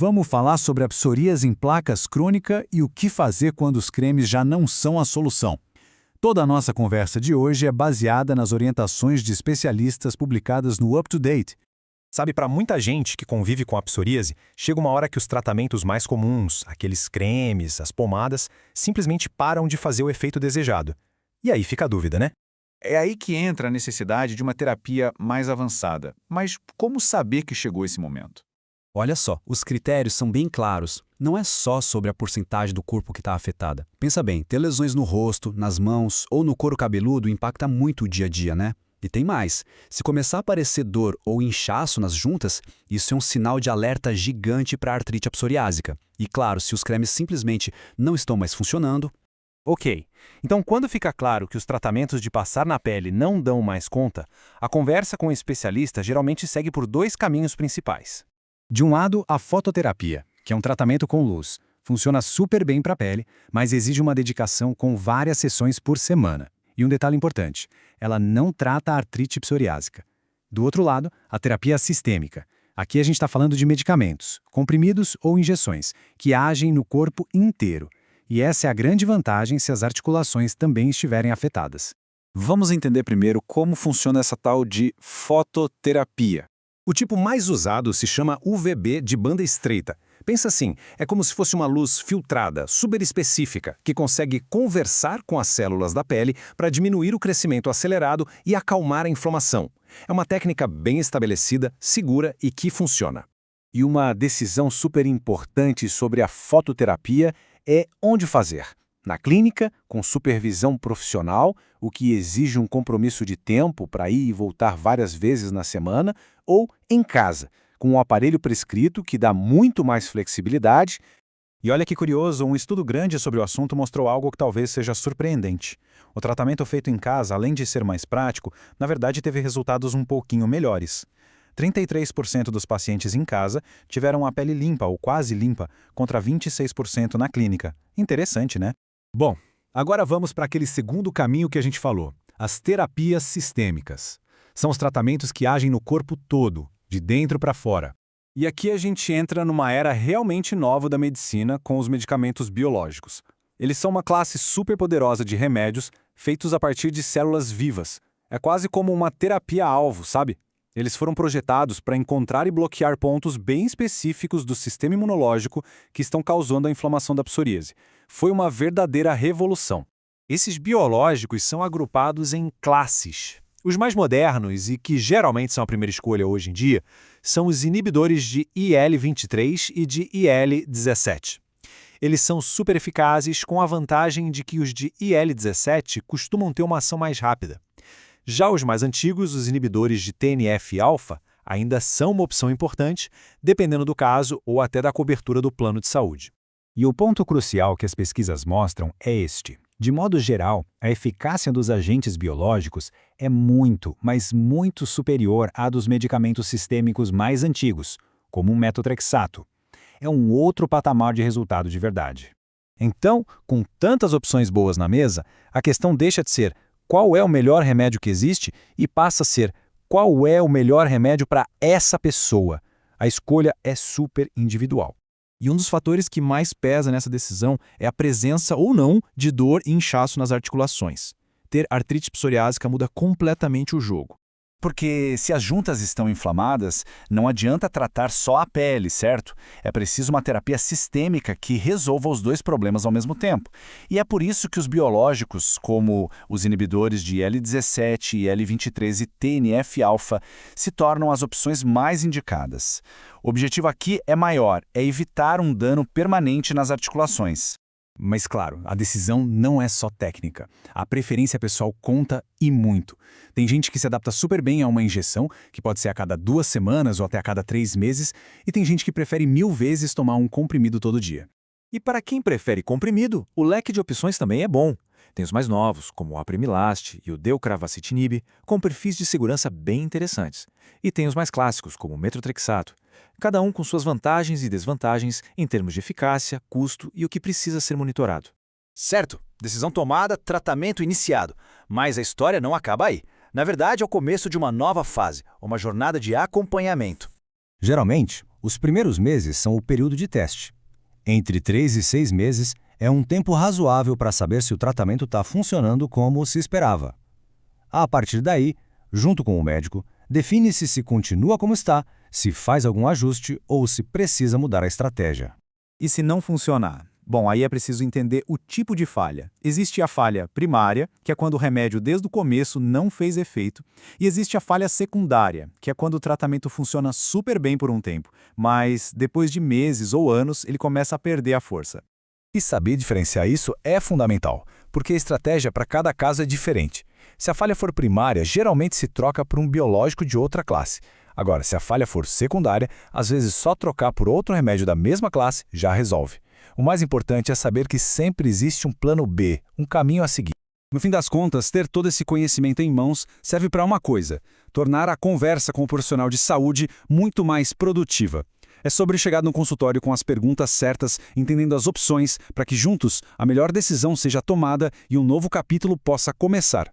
Vamos falar sobre a psoríase em placas crônica e o que fazer quando os cremes já não são a solução. Toda a nossa conversa de hoje é baseada nas orientações de especialistas publicadas no Up to Date. Sabe, para muita gente que convive com a psoríase, chega uma hora que os tratamentos mais comuns, aqueles cremes, as pomadas, simplesmente param de fazer o efeito desejado. E aí fica a dúvida, né? É aí que entra a necessidade de uma terapia mais avançada. Mas como saber que chegou esse momento? Olha só, os critérios são bem claros. Não é só sobre a porcentagem do corpo que está afetada. Pensa bem, ter lesões no rosto, nas mãos ou no couro cabeludo impacta muito o dia a dia, né? E tem mais, se começar a aparecer dor ou inchaço nas juntas, isso é um sinal de alerta gigante para a artrite psoriásica. E claro, se os cremes simplesmente não estão mais funcionando. Ok, então quando fica claro que os tratamentos de passar na pele não dão mais conta, a conversa com o especialista geralmente segue por dois caminhos principais. De um lado, a fototerapia, que é um tratamento com luz. Funciona super bem para a pele, mas exige uma dedicação com várias sessões por semana. E um detalhe importante, ela não trata a artrite psoriásica. Do outro lado, a terapia sistêmica. Aqui a gente está falando de medicamentos, comprimidos ou injeções, que agem no corpo inteiro. E essa é a grande vantagem se as articulações também estiverem afetadas. Vamos entender primeiro como funciona essa tal de fototerapia. O tipo mais usado se chama UVB de banda estreita. Pensa assim, é como se fosse uma luz filtrada, super específica, que consegue conversar com as células da pele para diminuir o crescimento acelerado e acalmar a inflamação. É uma técnica bem estabelecida, segura e que funciona. E uma decisão super importante sobre a fototerapia é onde fazer. Na clínica, com supervisão profissional, o que exige um compromisso de tempo para ir e voltar várias vezes na semana, ou em casa, com um aparelho prescrito que dá muito mais flexibilidade. E olha que curioso, um estudo grande sobre o assunto mostrou algo que talvez seja surpreendente. O tratamento feito em casa, além de ser mais prático, na verdade teve resultados um pouquinho melhores. 33% dos pacientes em casa tiveram a pele limpa ou quase limpa, contra 26% na clínica. Interessante, né? Bom, agora vamos para aquele segundo caminho que a gente falou, as terapias sistêmicas. São os tratamentos que agem no corpo todo, de dentro para fora. E aqui a gente entra numa era realmente nova da medicina com os medicamentos biológicos. Eles são uma classe super poderosa de remédios feitos a partir de células vivas. É quase como uma terapia-alvo, sabe? Eles foram projetados para encontrar e bloquear pontos bem específicos do sistema imunológico que estão causando a inflamação da psoríase. Foi uma verdadeira revolução. Esses biológicos são agrupados em classes. Os mais modernos e que geralmente são a primeira escolha hoje em dia são os inibidores de IL-23 e de IL-17. Eles são super eficazes com a vantagem de que os de IL-17 costumam ter uma ação mais rápida. Já os mais antigos, os inibidores de TNF-alfa, ainda são uma opção importante, dependendo do caso ou até da cobertura do plano de saúde. E o ponto crucial que as pesquisas mostram é este. De modo geral, a eficácia dos agentes biológicos é muito, mas muito superior à dos medicamentos sistêmicos mais antigos, como o metotrexato. É um outro patamar de resultado de verdade. Então, com tantas opções boas na mesa, a questão deixa de ser qual é o melhor remédio que existe e passa a ser qual é o melhor remédio para essa pessoa. A escolha é super individual. E um dos fatores que mais pesa nessa decisão é a presença ou não de dor e inchaço nas articulações. Ter artrite psoriásica muda completamente o jogo. Porque se as juntas estão inflamadas, não adianta tratar só a pele, certo? É preciso uma terapia sistêmica que resolva os dois problemas ao mesmo tempo. E é por isso que os biológicos, como os inibidores de IL-17, IL-23 e TNF-alfa, se tornam as opções mais indicadas. O objetivo aqui é maior, é evitar um dano permanente nas articulações. Mas claro, a decisão não é só técnica. A preferência pessoal conta e muito. Tem gente que se adapta super bem a uma injeção, que pode ser a cada 2 semanas ou até a cada 3 meses, e tem gente que prefere 1000 vezes tomar um comprimido todo dia. E para quem prefere comprimido, o leque de opções também é bom. Tem os mais novos, como o Apremilast e o Deucravacitinib, com perfis de segurança bem interessantes. E tem os mais clássicos, como o metotrexato. Cada um com suas vantagens e desvantagens em termos de eficácia, custo e o que precisa ser monitorado. Certo, decisão tomada, tratamento iniciado. Mas a história não acaba aí. Na verdade, é o começo de uma nova fase, uma jornada de acompanhamento. Geralmente, Os primeiros meses são o período de teste. Entre 3 e 6 meses é um tempo razoável para saber se o tratamento está funcionando como se esperava. A partir daí, junto com o médico, define-se se continua como está, se faz algum ajuste ou se precisa mudar a estratégia. E se não funcionar? Bom, aí é preciso entender o tipo de falha. Existe a falha primária, que é quando o remédio desde o começo não fez efeito, e existe a falha secundária, que é quando o tratamento funciona super bem por um tempo, mas depois de meses ou anos ele começa a perder a força. E saber diferenciar isso é fundamental, porque a estratégia para cada caso é diferente. Se a falha for primária, geralmente se troca por um biológico de outra classe. Agora, se a falha for secundária, às vezes só trocar por outro remédio da mesma classe já resolve. O mais importante é saber que sempre existe um plano B, um caminho a seguir. No fim das contas, ter todo esse conhecimento em mãos serve para uma coisa: tornar a conversa com o profissional de saúde muito mais produtiva. É sobre chegar no consultório com as perguntas certas, entendendo as opções, para que juntos a melhor decisão seja tomada e um novo capítulo possa começar.